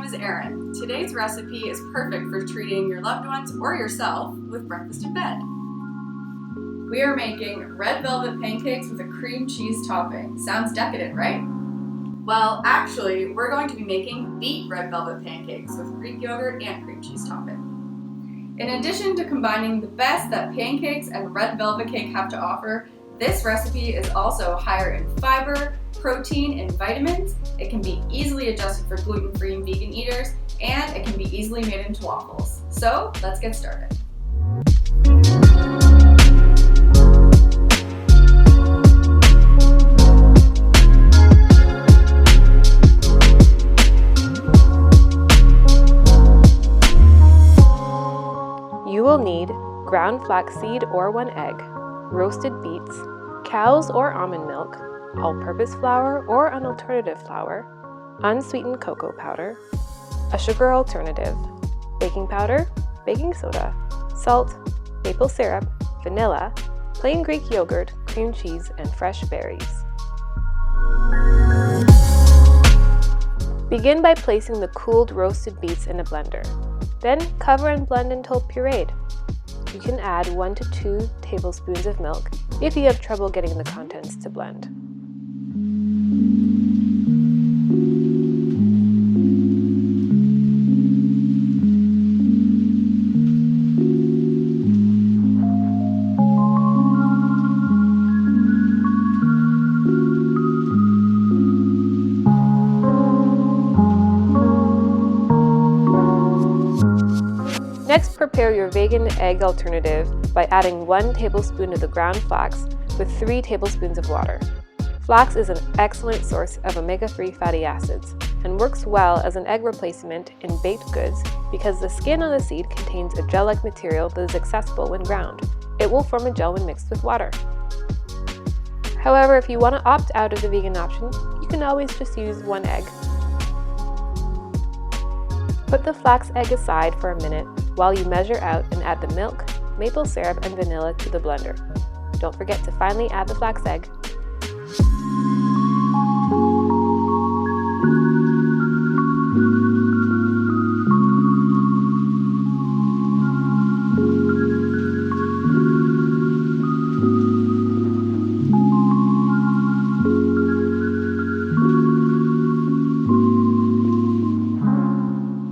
is Erin. Today's recipe is perfect for treating your loved ones or yourself with breakfast in bed. We are making red velvet pancakes with a cream cheese topping. Sounds decadent, right? Well, actually, we're going to be making beet red velvet pancakes with Greek yogurt and cream cheese topping. In addition to combining the best that pancakes and red velvet cake have to offer, this recipe is also higher in fiber, protein, and vitamins. It can be easily adjusted for gluten-free and vegan eaters, and it can be easily made into waffles. So, let's get started. You will need ground flaxseed or 1 egg, roasted beets, cow's or almond milk, all-purpose flour or an alternative flour, unsweetened cocoa powder, a sugar alternative, baking powder, baking soda, salt, maple syrup, vanilla, plain Greek yogurt, cream cheese, and fresh berries. Begin by placing the cooled roasted beets in a blender. Then cover and blend until pureed. You can add 1 to 2 tablespoons of milk if you have trouble getting the contents to blend. Next, prepare your vegan egg alternative by adding 1 tablespoon of the ground flax with 3 tablespoons of water. Flax is an excellent source of omega-3 fatty acids and works well as an egg replacement in baked goods because the skin on the seed contains a gel-like material that is accessible when ground. It will form a gel when mixed with water. However, if you want to opt out of the vegan option, you can always just use 1 egg. Put the flax egg aside for a minute while you measure out and add the milk, maple syrup, and vanilla to the blender. Don't forget to finally add the flax egg.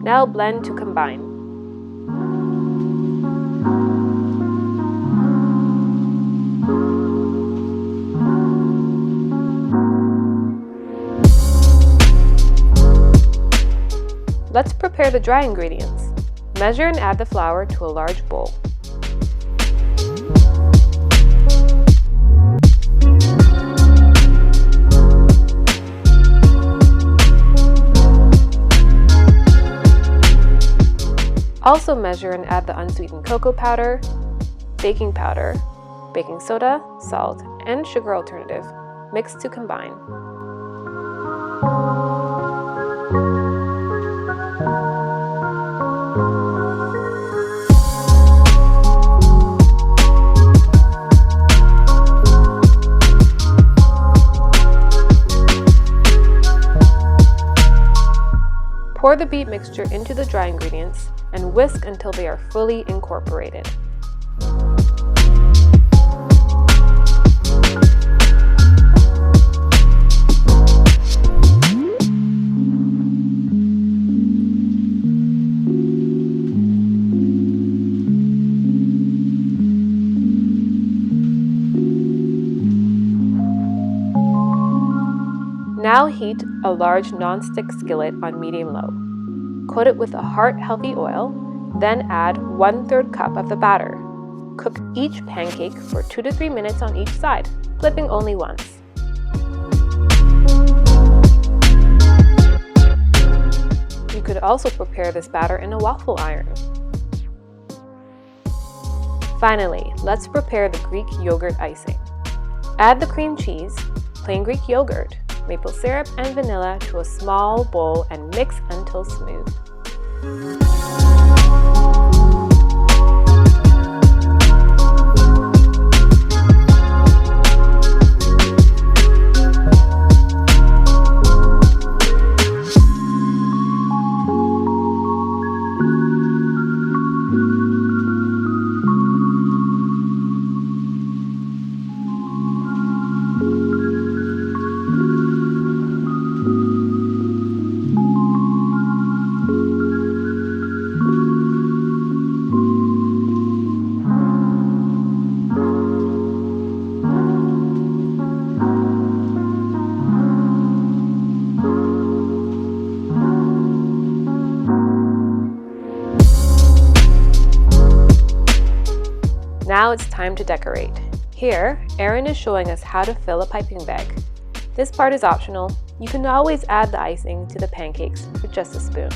Now blend to combine. Let's prepare the dry ingredients. Measure and add the flour to a large bowl. Also measure and add the unsweetened cocoa powder, baking soda, salt, and sugar alternative. Mix to combine. Pour the beet mixture into the dry ingredients and whisk until they are fully incorporated. Now heat a large non-stick skillet on medium-low. Coat it with a heart-healthy oil, then add 1/3 cup of the batter. Cook each pancake for 2 to 3 minutes on each side, flipping only once. You could also prepare this batter in a waffle iron. Finally, let's prepare the Greek yogurt icing. Add the cream cheese, plain Greek yogurt, maple syrup, and vanilla to a small bowl and mix until smooth. Now it's time to decorate. Here, Erin is showing us how to fill a piping bag. This part is optional. You can always add the icing to the pancakes with just a spoon.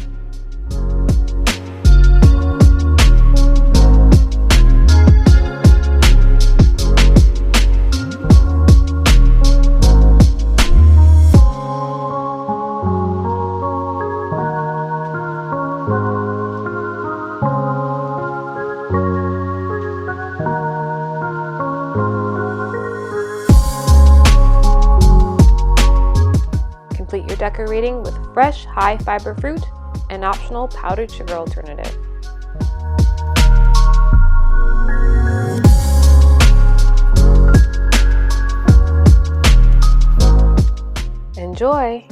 Complete your decorating with fresh, high-fiber fruit and optional powdered sugar alternative. Enjoy!